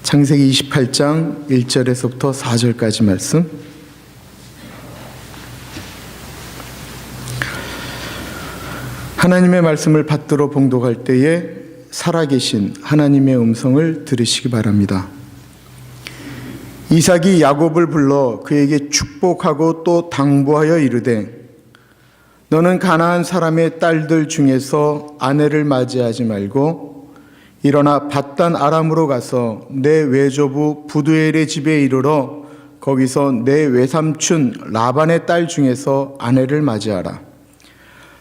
창세기 28장 1절에서부터 4절까지 말씀. 하나님의 말씀을 받들어 봉독할 때에 살아계신 하나님의 음성을 들으시기 바랍니다. 이삭이 야곱을 불러 그에게 축복하고 또 당부하여 이르되 너는 가나안 사람의 딸들 중에서 아내를 맞이하지 말고 일어나 밧단 아람으로 가서 내 외조부 부두엘의 집에 이르러 거기서 내 외삼촌 라반의 딸 중에서 아내를 맞이하라.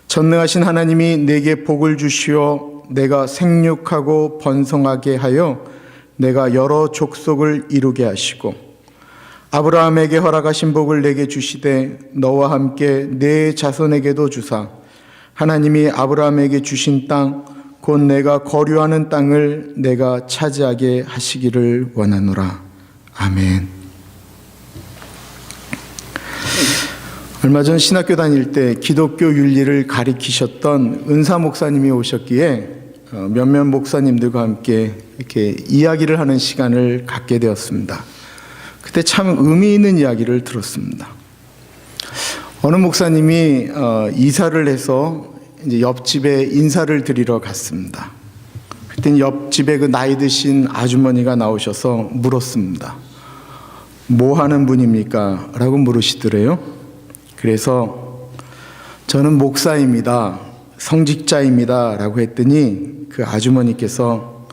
전능하신 하나님이 내게 복을 주시어 내가 생육하고 번성하게 하여 내가 여러 족속을 이루게 하시고 아브라함에게 허락하신 복을 내게 주시되 너와 함께 내 자손에게도 주사 하나님이 아브라함에게 주신 땅 곧 내가 거류하는 땅을 내가 차지하게 하시기를 원하노라. 아멘. 얼마 전 신학교 다닐 때 기독교 윤리를 가리키셨던 은사 목사님이 오셨기에 몇몇 목사님들과 함께 이렇게 이야기를 하는 시간을 갖게 되었습니다. 그때 참 의미 있는 이야기를 들었습니다. 어느 목사님이 이사를 해서 이제 옆집에 인사를 드리러 갔습니다. 그때 옆집에 그 나이 드신 아주머니가 나오셔서 물었습니다. 뭐 하는 분입니까? 라고 물으시더래요. 그래서 저는 목사입니다. 성직자입니다. 라고 했더니 그 아주머니께서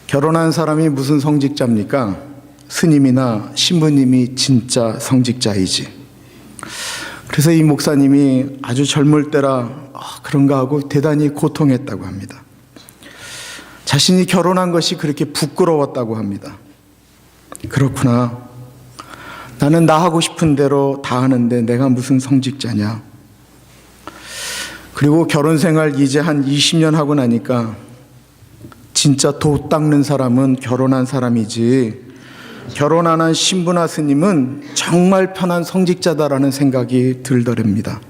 결혼한 사람이 무슨 성직자입니까? 스님이나 신부님이 진짜 성직자이지. 그래서 이 목사님이 아주 젊을 때라 그런가 하고 대단히 고통했다고 합니다. 자신이 결혼한 것이 그렇게 부끄러웠다고 합니다. 그렇구나. 나는 나 하고 싶은 대로 다 하는데 내가 무슨 성직자냐. 그리고 결혼 생활 이제 한 20년 하고 나니까 진짜 도 닦는 사람은 결혼한 사람이지 결혼 안 한 신부나 스님은 정말 편한 성직자다라는 생각이 들더랍니다.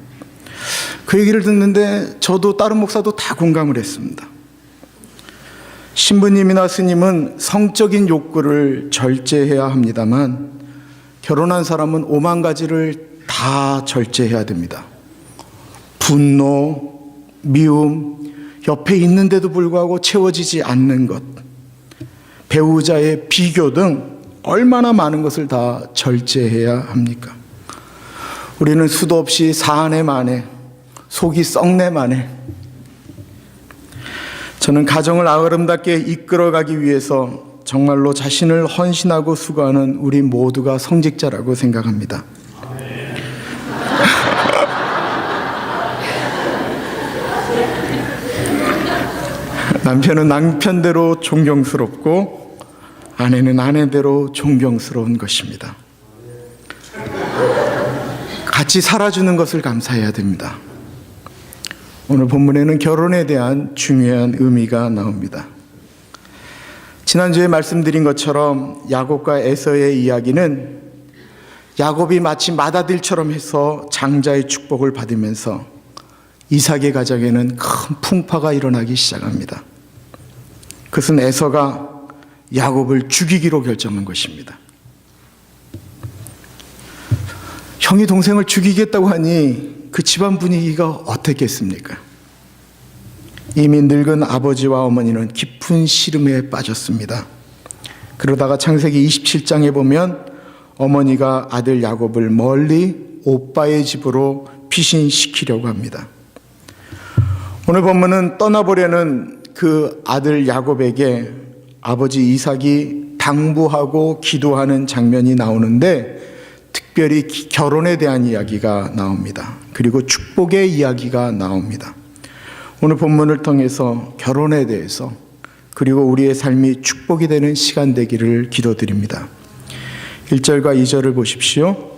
그 얘기를 듣는데 저도 다른 목사도 다 공감을 했습니다. 신부님이나 스님은 성적인 욕구를 절제해야 합니다만 결혼한 사람은 5만 가지를 다 절제해야 됩니다. 분노, 미움, 옆에 있는데도 불구하고 채워지지 않는 것, 배우자의 비교 등 얼마나 많은 것을 다 절제해야 합니까? 우리는 수도 없이 사안에 만해, 속이 썩내 만해. 저는 가정을 아름답게 이끌어가기 위해서 정말로 자신을 헌신하고 수고하는 우리 모두가 성직자라고 생각합니다. 남편은 남편대로 존경스럽고 아내는 아내대로 존경스러운 것입니다. 같이 살아주는 것을 감사해야 됩니다. 오늘 본문에는 결혼에 대한 중요한 의미가 나옵니다. 지난주에 말씀드린 것처럼 야곱과 에서의 이야기는 야곱이 마치 맏아들처럼 해서 장자의 축복을 받으면서 이삭의 가정에는 큰 풍파가 일어나기 시작합니다. 그것은 에서가 야곱을 죽이기로 결정한 것입니다. 형이 동생을 죽이겠다고 하니 그 집안 분위기가 어땠겠습니까? 이미 늙은 아버지와 어머니는 깊은 시름에 빠졌습니다. 그러다가 창세기 27장에 보면 어머니가 아들 야곱을 멀리 오빠의 집으로 피신시키려고 합니다. 오늘 본문은 떠나보려는 그 아들 야곱에게 아버지 이삭이 당부하고 기도하는 장면이 나오는데 특별히 결혼에 대한 이야기가 나옵니다. 그리고 축복의 이야기가 나옵니다. 오늘 본문을 통해서 결혼에 대해서 그리고 우리의 삶이 축복이 되는 시간 되기를 기도드립니다. 1절과 2절을 보십시오.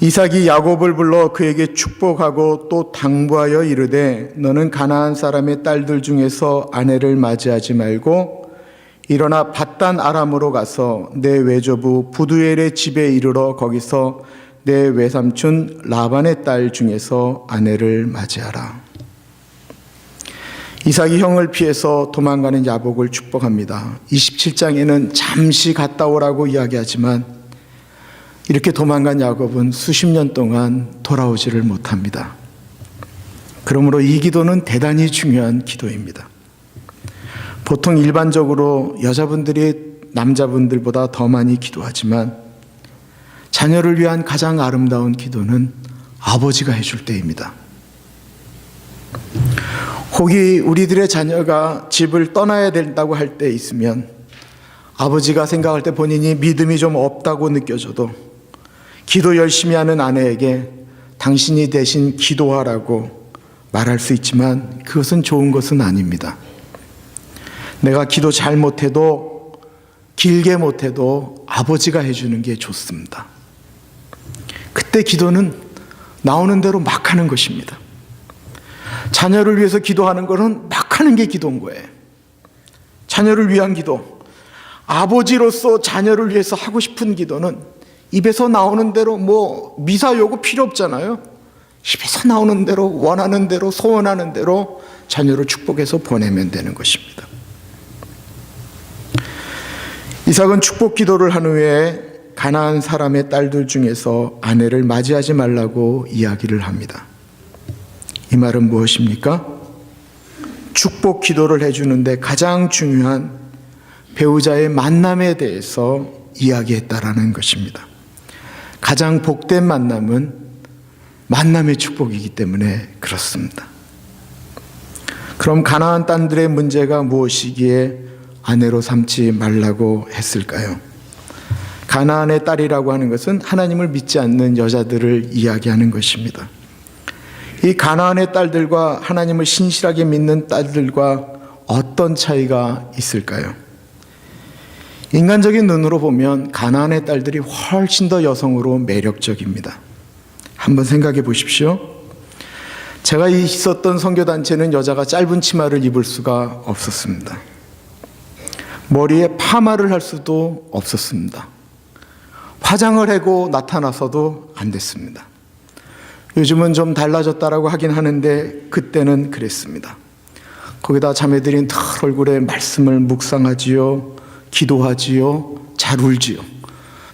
이삭이 야곱을 불러 그에게 축복하고 또 당부하여 이르되 너는 가나안 사람의 딸들 중에서 아내를 맞이하지 말고 일어나 밧단 아람으로 가서 내 외조부 부두엘의 집에 이르러 거기서 내 외삼촌 라반의 딸 중에서 아내를 맞이하라. 이삭이 형을 피해서 도망가는 야곱을 축복합니다. 27장에는 잠시 갔다 오라고 이야기하지만 이렇게 도망간 야곱은 수십 년 동안 돌아오지를 못합니다. 그러므로 이 기도는 대단히 중요한 기도입니다. 보통 일반적으로 여자분들이 남자분들보다 더 많이 기도하지만 자녀를 위한 가장 아름다운 기도는 아버지가 해줄 때입니다. 혹이 우리들의 자녀가 집을 떠나야 된다고 할 때 있으면 아버지가 생각할 때 본인이 믿음이 좀 없다고 느껴져도 기도 열심히 하는 아내에게 당신이 대신 기도하라고 말할 수 있지만 그것은 좋은 것은 아닙니다. 내가 기도 잘 못해도 길게 못해도 아버지가 해주는 게 좋습니다. 그때 기도는 나오는 대로 막 하는 것입니다. 자녀를 위해서 기도하는 것은 막 하는 게 기도인 거예요. 자녀를 위한 기도, 아버지로서 자녀를 위해서 하고 싶은 기도는 입에서 나오는 대로 미사 요구 필요 없잖아요. 입에서 나오는 대로 원하는 대로 소원하는 대로 자녀를 축복해서 보내면 되는 것입니다. 이삭은 축복 기도를 한 후에 가나안 사람의 딸들 중에서 아내를 맞이하지 말라고 이야기를 합니다. 이 말은 무엇입니까? 축복 기도를 해주는데 가장 중요한 배우자의 만남에 대해서 이야기했다라는 것입니다. 가장 복된 만남은 만남의 축복이기 때문에 그렇습니다. 그럼 가나안 딸들의 문제가 무엇이기에 아내로 삼지 말라고 했을까요? 가나안의 딸이라고 하는 것은 하나님을 믿지 않는 여자들을 이야기하는 것입니다. 이 가나안의 딸들과 하나님을 신실하게 믿는 딸들과 어떤 차이가 있을까요? 인간적인 눈으로 보면 가나안의 딸들이 훨씬 더 여성으로 매력적입니다. 한번 생각해 보십시오. 제가 있었던 선교단체는 여자가 짧은 치마를 입을 수가 없었습니다. 머리에 파마를 할 수도 없었습니다. 화장을 하고 나타나서도 안 됐습니다. 요즘은 좀 달라졌다라고 하긴 하는데 그때는 그랬습니다. 거기다 자매들이 늘 얼굴에 말씀을 묵상하지요, 기도하지요, 잘 울지요.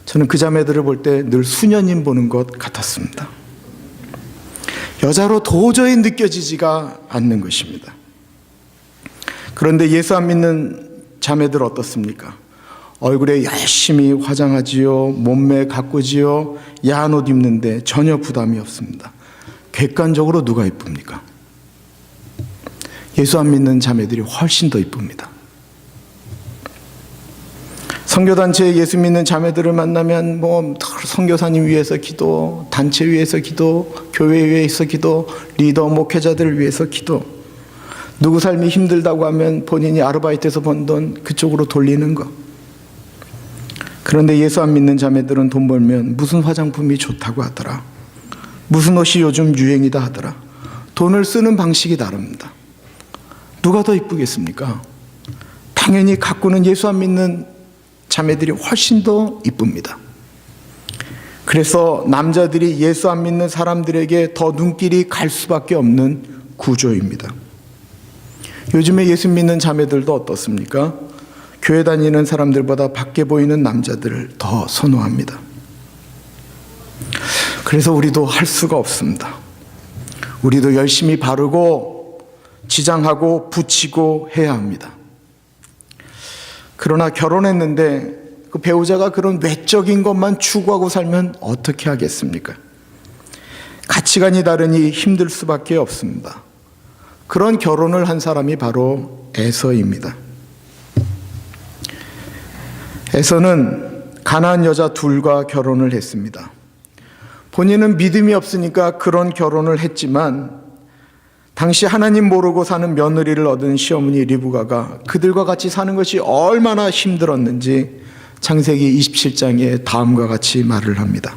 저는 그 자매들을 볼 때 늘 수녀님 보는 것 같았습니다. 여자로 도저히 느껴지지가 않는 것입니다. 그런데 예수 안 믿는 자매들 어떻습니까? 얼굴에 열심히 화장하지요, 몸매 가꾸지요, 야한 옷 입는데 전혀 부담이 없습니다. 객관적으로 누가 이쁩니까? 예수 안 믿는 자매들이 훨씬 더 이쁩니다. 선교단체에 예수 믿는 자매들을 만나면 선교사님 위해서 기도, 단체 위해서 기도, 교회 위해서 기도, 리더 목회자들을 위해서 기도, 누구 삶이 힘들다고 하면 본인이 아르바이트에서 번 돈 그쪽으로 돌리는 거. 그런데 예수 안 믿는 자매들은 돈 벌면 무슨 화장품이 좋다고 하더라, 무슨 옷이 요즘 유행이다 하더라. 돈을 쓰는 방식이 다릅니다. 누가 더 이쁘겠습니까? 당연히 가꾸는 예수 안 믿는 자매들이 훨씬 더 이쁩니다. 그래서 남자들이 예수 안 믿는 사람들에게 더 눈길이 갈 수밖에 없는 구조입니다. 요즘에 예수 믿는 자매들도 어떻습니까? 교회 다니는 사람들보다 밖에 보이는 남자들을 더 선호합니다. 그래서 우리도 할 수가 없습니다. 우리도 열심히 바르고 지장하고 붙이고 해야 합니다. 그러나 결혼했는데 그 배우자가 그런 외적인 것만 추구하고 살면 어떻게 하겠습니까? 가치관이 다르니 힘들 수밖에 없습니다. 그런 결혼을 한 사람이 바로 에서입니다. 에서는 가나안 여자 둘과 결혼을 했습니다. 본인은 믿음이 없으니까 그런 결혼을 했지만 당시 하나님 모르고 사는 며느리를 얻은 시어머니 리브가가 그들과 같이 사는 것이 얼마나 힘들었는지 창세기 27장에 다음과 같이 말을 합니다.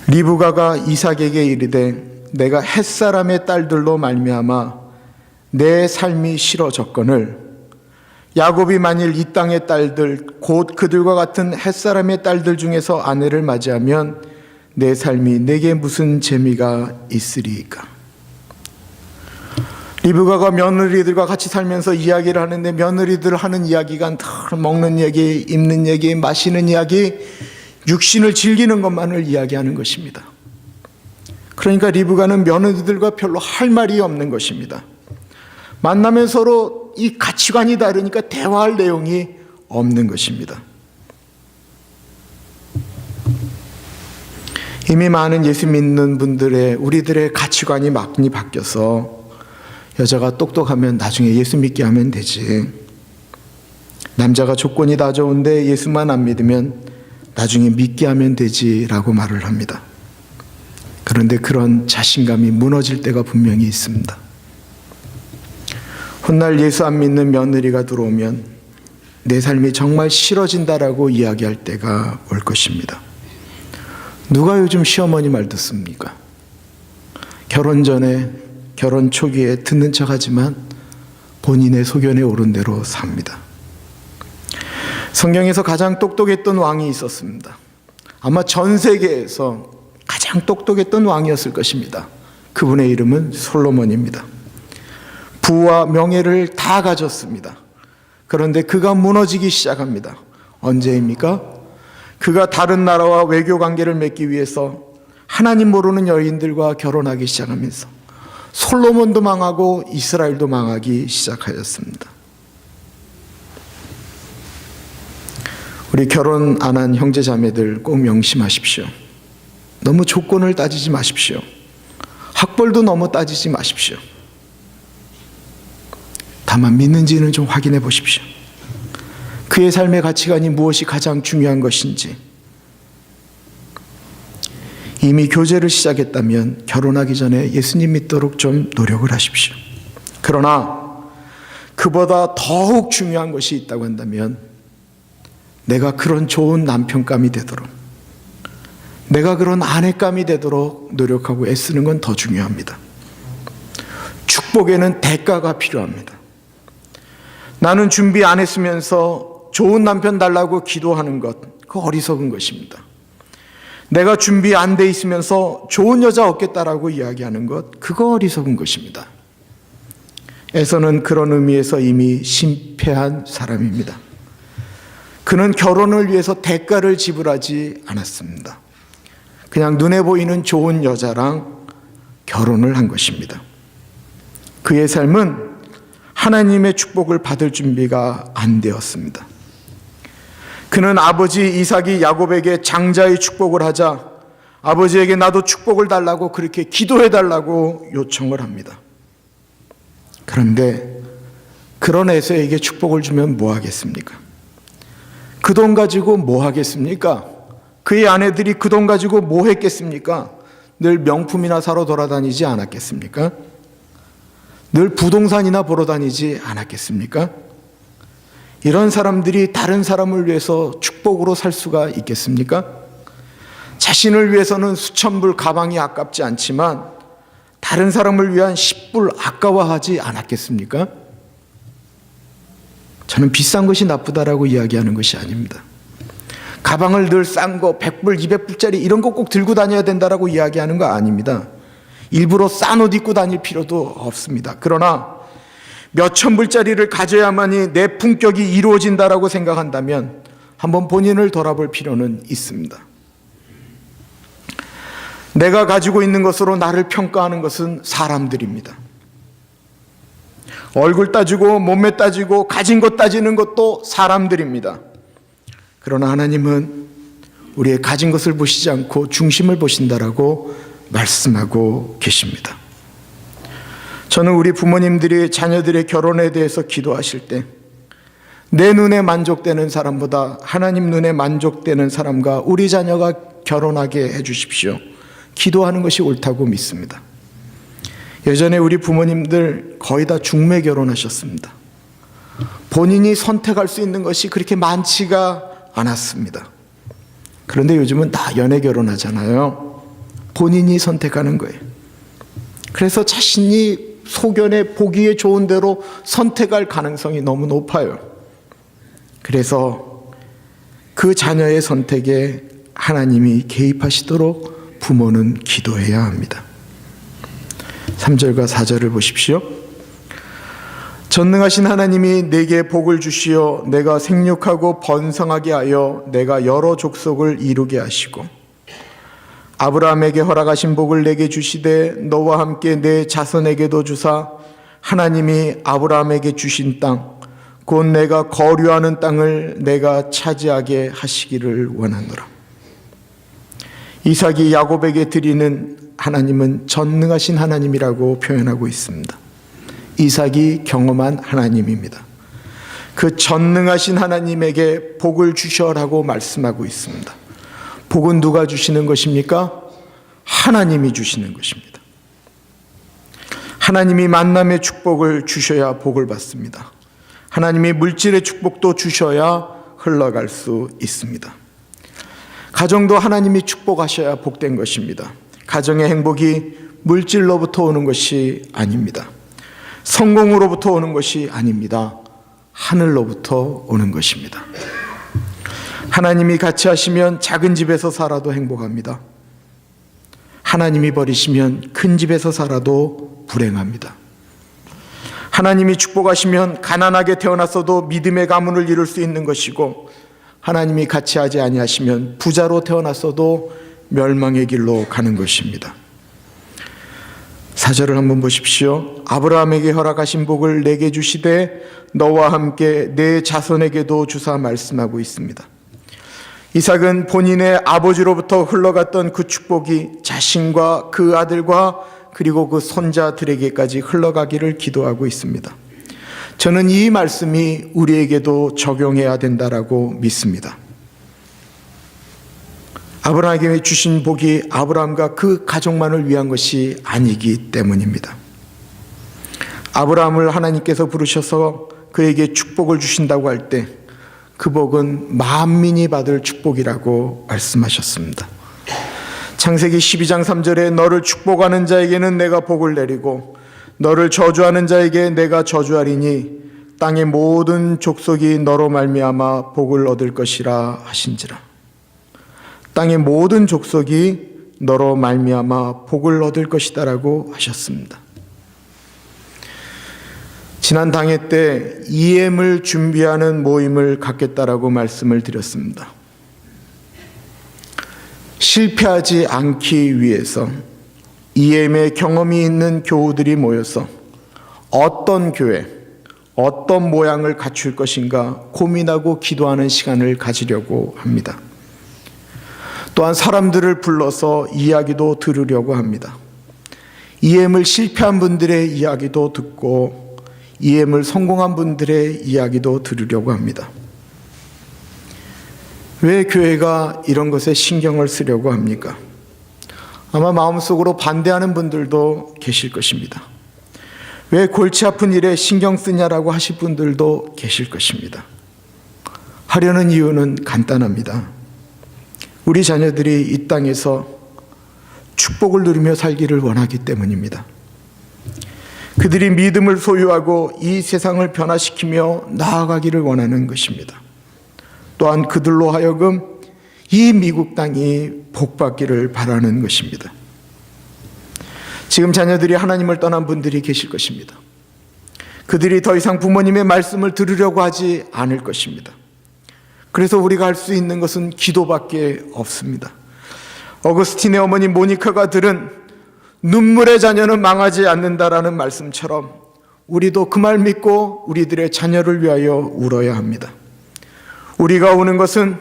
리브가가 이삭에게 이르되 내가 햇사람의 딸들로 말미암아 내 삶이 싫어졌거늘 야곱이 만일 이 땅의 딸들 곧 그들과 같은 햇사람의 딸들 중에서 아내를 맞이하면 내 삶이 내게 무슨 재미가 있으리이까. 리브가가 며느리들과 같이 살면서 이야기를 하는데 며느리들 하는 이야기가 먹는 얘기, 입는 얘기, 마시는 이야기, 육신을 즐기는 것만을 이야기하는 것입니다. 그러니까 리브가는 며느리들과 별로 할 말이 없는 것입니다. 만나면 서로 이 가치관이 다르니까 대화할 내용이 없는 것입니다. 이미 많은 예수 믿는 분들의 우리들의 가치관이 많이 바뀌어서 여자가 똑똑하면 나중에 예수 믿게 하면 되지, 남자가 조건이 다 좋은데 예수만 안 믿으면 나중에 믿게 하면 되지라고 말을 합니다. 그런데 그런 자신감이 무너질 때가 분명히 있습니다. 훗날 예수 안 믿는 며느리가 들어오면 내 삶이 정말 싫어진다라고 이야기할 때가 올 것입니다. 누가 요즘 시어머니 말 듣습니까? 결혼 전에, 결혼 초기에 듣는 척하지만 본인의 소견에 오른 대로 삽니다. 성경에서 가장 똑똑했던 왕이 있었습니다. 아마 전 세계에서 가장 똑똑했던 왕이었을 것입니다. 그분의 이름은 솔로몬입니다. 부와 명예를 다 가졌습니다. 그런데 그가 무너지기 시작합니다. 언제입니까? 그가 다른 나라와 외교 관계를 맺기 위해서 하나님 모르는 여인들과 결혼하기 시작하면서 솔로몬도 망하고 이스라엘도 망하기 시작하였습니다. 우리 결혼 안 한 형제 자매들 꼭 명심하십시오. 너무 조건을 따지지 마십시오. 학벌도 너무 따지지 마십시오. 다만 믿는지는 좀 확인해 보십시오. 그의 삶의 가치관이 무엇이 가장 중요한 것인지. 이미 교제를 시작했다면 결혼하기 전에 예수님 믿도록 좀 노력을 하십시오. 그러나 그보다 더욱 중요한 것이 있다고 한다면 내가 그런 좋은 남편감이 되도록, 내가 그런 아내감이 되도록 노력하고 애쓰는 건 더 중요합니다. 축복에는 대가가 필요합니다. 나는 준비 안 했으면서 좋은 남편 달라고 기도하는 것, 그거 어리석은 것입니다. 내가 준비 안 돼 있으면서 좋은 여자 얻겠다라고 이야기하는 것, 그거 어리석은 것입니다. 에서는 그런 의미에서 이미 실패한 사람입니다. 그는 결혼을 위해서 대가를 지불하지 않았습니다. 그냥 눈에 보이는 좋은 여자랑 결혼을 한 것입니다. 그의 삶은 하나님의 축복을 받을 준비가 안 되었습니다. 그는 아버지 이삭이 야곱에게 장자의 축복을 하자 아버지에게 나도 축복을 달라고 그렇게 기도해 달라고 요청을 합니다. 그런데 그런 에서에게 축복을 주면 뭐 하겠습니까? 그 돈 가지고 뭐 하겠습니까? 그의 아내들이 그 돈 가지고 뭐 했겠습니까? 늘 명품이나 사러 돌아다니지 않았겠습니까? 늘 부동산이나 보러 다니지 않았겠습니까? 이런 사람들이 다른 사람을 위해서 축복으로 살 수가 있겠습니까? 자신을 위해서는 수천 불 가방이 아깝지 않지만 다른 사람을 위한 10불 아까워하지 않았겠습니까? 저는 비싼 것이 나쁘다라고 이야기하는 것이 아닙니다. 가방을 늘 싼 거 100불, 200불짜리 이런 거 꼭 들고 다녀야 된다라고 이야기하는 거 아닙니다. 일부러 싼 옷 입고 다닐 필요도 없습니다. 그러나 몇천 불짜리를 가져야만이 내 품격이 이루어진다라고 생각한다면 한번 본인을 돌아볼 필요는 있습니다. 내가 가지고 있는 것으로 나를 평가하는 것은 사람들입니다. 얼굴 따지고 몸매 따지고 가진 것 따지는 것도 사람들입니다. 그러나 하나님은 우리의 가진 것을 보시지 않고 중심을 보신다라고 말씀하고 계십니다. 저는 우리 부모님들이 자녀들의 결혼에 대해서 기도하실 때 내 눈에 만족되는 사람보다 하나님 눈에 만족되는 사람과 우리 자녀가 결혼하게 해주십시오. 기도하는 것이 옳다고 믿습니다. 예전에 우리 부모님들 거의 다 중매 결혼하셨습니다. 본인이 선택할 수 있는 것이 그렇게 많지가 않았습니다. 그런데 요즘은 다 연애 결혼하잖아요. 본인이 선택하는 거예요. 그래서 자신이 소견에 보기에 좋은 대로 선택할 가능성이 너무 높아요. 그래서 그 자녀의 선택에 하나님이 개입하시도록 부모는 기도해야 합니다. 3절과 4절을 보십시오. 전능하신 하나님이 내게 복을 주시어 내가 생육하고 번성하게 하여 내가 여러 족속을 이루게 하시고 아브라함에게 허락하신 복을 내게 주시되 너와 함께 내 자손에게도 주사 하나님이 아브라함에게 주신 땅 곧 내가 거류하는 땅을 내가 차지하게 하시기를 원하노라. 이삭이 야곱에게 드리는 하나님은 전능하신 하나님이라고 표현하고 있습니다. 이삭이 경험한 하나님입니다. 그 전능하신 하나님에게 복을 주셔라고 말씀하고 있습니다. 복은 누가 주시는 것입니까? 하나님이 주시는 것입니다. 하나님이 만남의 축복을 주셔야 복을 받습니다. 하나님이 물질의 축복도 주셔야 흘러갈 수 있습니다. 가정도 하나님이 축복하셔야 복된 것입니다. 가정의 행복이 물질로부터 오는 것이 아닙니다. 성공으로부터 오는 것이 아닙니다. 하늘로부터 오는 것입니다. 하나님이 같이 하시면 작은 집에서 살아도 행복합니다. 하나님이 버리시면 큰 집에서 살아도 불행합니다. 하나님이 축복하시면 가난하게 태어났어도 믿음의 가문을 이룰 수 있는 것이고 하나님이 같이 하지 아니하시면 부자로 태어났어도 멸망의 길로 가는 것입니다. 4절을 한번 보십시오. 아브라함에게 허락하신 복을 내게 주시되 너와 함께 내 자손에게도 주사 말씀하고 있습니다. 이삭은 본인의 아버지로부터 흘러갔던 그 축복이 자신과 그 아들과 그리고 그 손자들에게까지 흘러가기를 기도하고 있습니다. 저는 이 말씀이 우리에게도 적용해야 된다라고 믿습니다. 아브라함에게 주신 복이 아브라함과 그 가족만을 위한 것이 아니기 때문입니다. 아브라함을 하나님께서 부르셔서 그에게 축복을 주신다고 할 때 그 복은 만민이 받을 축복이라고 말씀하셨습니다. 창세기 12장 3절에 너를 축복하는 자에게는 내가 복을 내리고 너를 저주하는 자에게 내가 저주하리니 땅의 모든 족속이 너로 말미암아 복을 얻을 것이라 하신지라. 땅의 모든 족속이 너로 말미암아 복을 얻을 것이다라고 하셨습니다. 지난 당회 때 EM을 준비하는 모임을 갖겠다라고 말씀을 드렸습니다. 실패하지 않기 위해서 EM의 경험이 있는 교우들이 모여서 어떤 교회, 어떤 모양을 갖출 것인가 고민하고 기도하는 시간을 가지려고 합니다. 또한 사람들을 불러서 이야기도 들으려고 합니다. EM을 실패한 분들의 이야기도 듣고 EM을 성공한 분들의 이야기도 들으려고 합니다. 왜 교회가 이런 것에 신경을 쓰려고 합니까? 아마 마음속으로 반대하는 분들도 계실 것입니다. 왜 골치 아픈 일에 신경 쓰냐라고 하실 분들도 계실 것입니다. 하려는 이유는 간단합니다. 우리 자녀들이 이 땅에서 축복을 누리며 살기를 원하기 때문입니다. 그들이 믿음을 소유하고 이 세상을 변화시키며 나아가기를 원하는 것입니다. 또한 그들로 하여금 이 미국 땅이 복받기를 바라는 것입니다. 지금 자녀들이 하나님을 떠난 분들이 계실 것입니다. 그들이 더 이상 부모님의 말씀을 들으려고 하지 않을 것입니다. 그래서 우리가 할 수 있는 것은 기도밖에 없습니다. 어거스틴의 어머니 모니카가 들은 눈물의 자녀는 망하지 않는다라는 말씀처럼 우리도 그 말 믿고 우리들의 자녀를 위하여 울어야 합니다. 우리가 우는 것은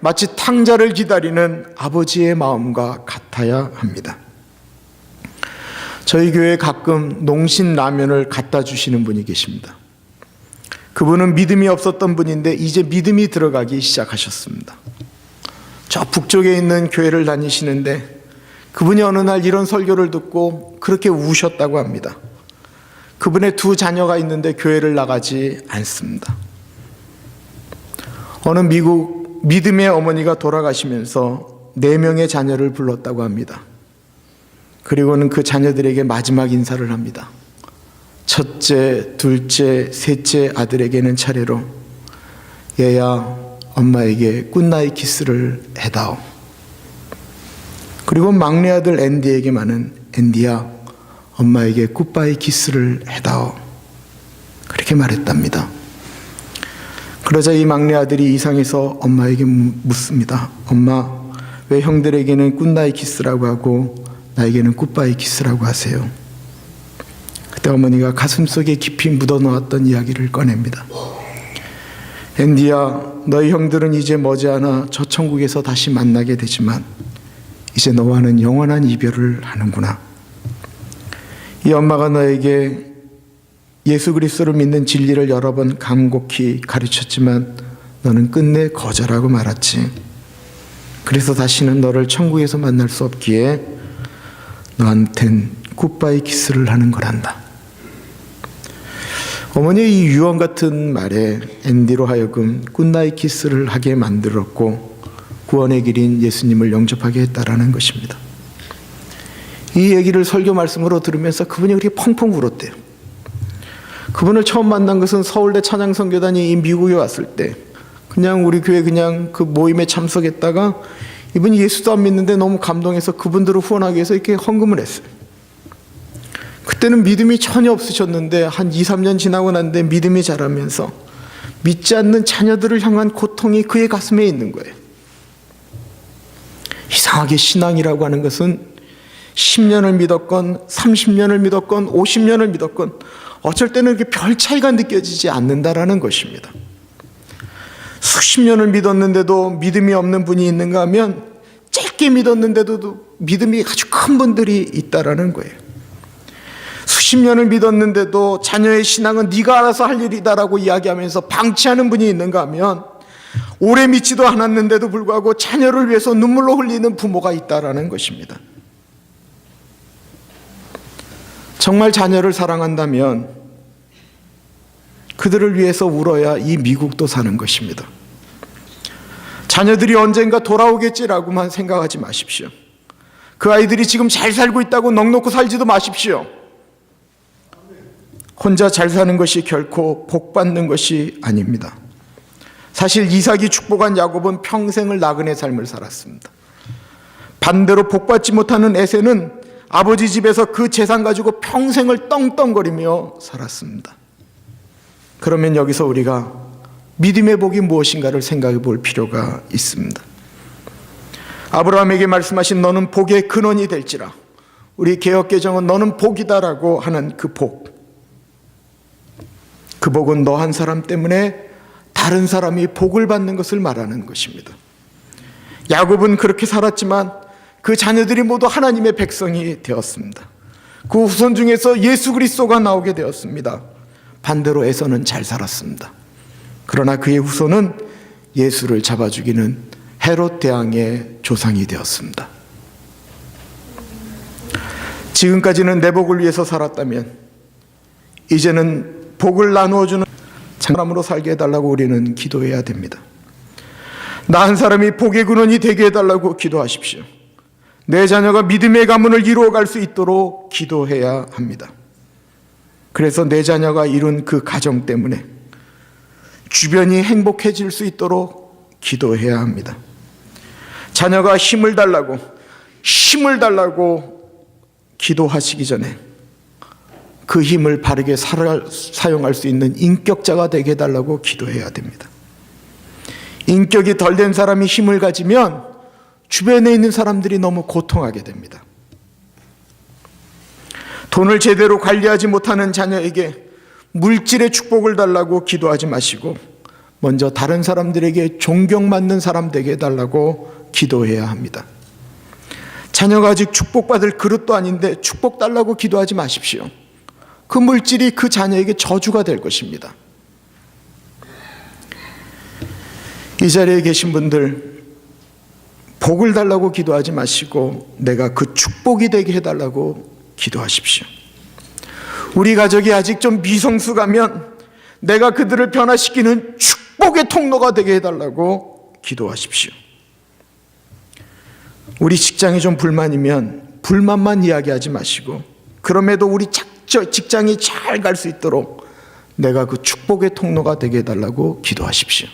마치 탕자를 기다리는 아버지의 마음과 같아야 합니다. 저희 교회에 가끔 농신 라면을 갖다 주시는 분이 계십니다. 그분은 믿음이 없었던 분인데 이제 믿음이 들어가기 시작하셨습니다. 저 북쪽에 있는 교회를 다니시는데 그분이 어느 날 이런 설교를 듣고 그렇게 우셨다고 합니다. 그분의 두 자녀가 있는데 교회를 나가지 않습니다. 어느 미국 믿음의 어머니가 돌아가시면서 4명의 자녀를 불렀다고 합니다. 그리고는 그 자녀들에게 마지막 인사를 합니다. 첫째, 둘째, 셋째 아들에게는 차례로 얘야, 엄마에게 굿나잇 키스를 해다오. 그리고 막내 아들 앤디에게만은 앤디야, 엄마에게 굿바이 키스를 해다오. 그렇게 그렇게 말했답니다. 그러자 이 막내 아들이 이상해서 엄마에게 묻습니다. 엄마, 왜 형들에게는 굿나잇 키스라고 하고 나에게는 굿바이 키스라고 하세요? 그때 어머니가 가슴속에 깊이 묻어놓았던 이야기를 꺼냅니다. 앤디야, 너희 형들은 이제 머지않아 저 천국에서 다시 만나게 되지만 이제 너와는 영원한 이별을 하는구나. 이 엄마가 너에게 예수 그리스도를 믿는 진리를 여러 번 간곡히 가르쳤지만 너는 끝내 거절하고 말았지. 그래서 다시는 너를 천국에서 만날 수 없기에 너한텐 굿바이 키스를 하는 거란다. 어머니의 이 유언 같은 말에 앤디로 하여금 굿나잇 키스를 하게 만들었고 구원의 길인 예수님을 영접하게 했다라는 것입니다. 이 얘기를 설교 말씀으로 들으면서 그분이 그렇게 펑펑 울었대요. 그분을 처음 만난 것은 서울대 찬양선교단이 미국에 왔을 때 그냥 우리 교회 그냥 그 모임에 참석했다가 이분이 예수도 안 믿는데 너무 감동해서 그분들을 후원하기 위해서 이렇게 헌금을 했어요. 그때는 믿음이 전혀 없으셨는데 한 2, 3년 지나고 난데 믿음이 자라면서 믿지 않는 자녀들을 향한 고통이 그의 가슴에 있는 거예요. 이상하게 신앙이라고 하는 것은 10년을 믿었건 30년을 믿었건 50년을 믿었건 어쩔 때는 이렇게 별 차이가 느껴지지 않는다라는 것입니다. 수십 년을 믿었는데도 믿음이 없는 분이 있는가 하면 짧게 믿었는데도 믿음이 아주 큰 분들이 있다라는 거예요. 수십 년을 믿었는데도 자녀의 신앙은 네가 알아서 할 일이다라고 이야기하면서 방치하는 분이 있는가 하면 오래 믿지도 않았는데도 불구하고 자녀를 위해서 눈물로 흘리는 부모가 있다라는 것입니다. 정말 자녀를 사랑한다면 그들을 위해서 울어야 이 미국도 사는 것입니다. 자녀들이 언젠가 돌아오겠지라고만 생각하지 마십시오. 그 아이들이 지금 잘 살고 있다고 넋놓고 살지도 마십시오. 혼자 잘 사는 것이 결코 복 받는 것이 아닙니다. 사실 이삭이 축복한 야곱은 평생을 나그네 삶을 살았습니다. 반대로 복 받지 못하는 에세는 아버지 집에서 그 재산 가지고 평생을 떵떵거리며 살았습니다. 그러면 여기서 우리가 믿음의 복이 무엇인가를 생각해 볼 필요가 있습니다. 아브라함에게 말씀하신 너는 복의 근원이 될지라, 우리 개역개정은 너는 복이다라고 하는 그 복, 그 복은 너 한 사람 때문에 다른 사람이 복을 받는 것을 말하는 것입니다. 야곱은 그렇게 살았지만 그 자녀들이 모두 하나님의 백성이 되었습니다. 그 후손 중에서 예수 그리스도가 나오게 되었습니다. 반대로 에서는 잘 살았습니다. 그러나 그의 후손은 예수를 잡아 죽이는 헤롯 대왕의 조상이 되었습니다. 지금까지는 내 복을 위해서 살았다면 이제는 복을 나누어 주는 사람으로 살게 해달라고 우리는 기도해야 됩니다. 나 한 사람이 복의 근원이 되게 해달라고 기도하십시오. 내 자녀가 믿음의 가문을 이루어갈 수 있도록 기도해야 합니다. 그래서 내 자녀가 이룬 그 가정 때문에 주변이 행복해질 수 있도록 기도해야 합니다. 자녀가 힘을 달라고 기도하시기 전에 그 힘을 바르게 사용할 수 있는 인격자가 되게 해달라고 기도해야 됩니다. 인격이 덜 된 사람이 힘을 가지면 주변에 있는 사람들이 너무 고통하게 됩니다. 돈을 제대로 관리하지 못하는 자녀에게 물질의 축복을 달라고 기도하지 마시고 먼저 다른 사람들에게 존경받는 사람 되게 해달라고 기도해야 합니다. 자녀가 아직 축복받을 그릇도 아닌데 축복 달라고 기도하지 마십시오. 그 물질이 그 자녀에게 저주가 될 것입니다. 이 자리에 계신 분들, 복을 달라고 기도하지 마시고 내가 그 축복이 되게 해달라고 기도하십시오. 우리 가족이 아직 좀 미성숙하면 내가 그들을 변화시키는 축복의 통로가 되게 해달라고 기도하십시오. 우리 직장이 좀 불만이면 불만만 이야기하지 마시고 그럼에도 우리 직장이 잘 갈 수 있도록 내가 그 축복의 통로가 되게 해달라고 기도하십시오.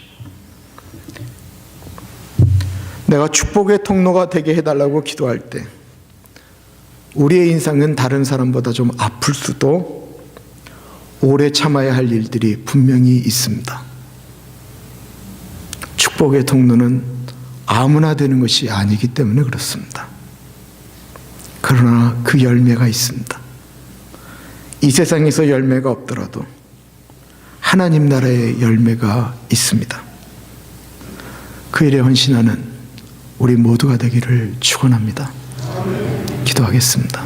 내가 축복의 통로가 되게 해달라고 기도할 때 우리의 인생은 다른 사람보다 좀 아플 수도 오래 참아야 할 일들이 분명히 있습니다. 축복의 통로는 아무나 되는 것이 아니기 때문에 그렇습니다. 그러나 그 열매가 있습니다. 이 세상에서 열매가 없더라도 하나님 나라의 열매가 있습니다. 그 일에 헌신하는 우리 모두가 되기를 축원합니다. 기도하겠습니다.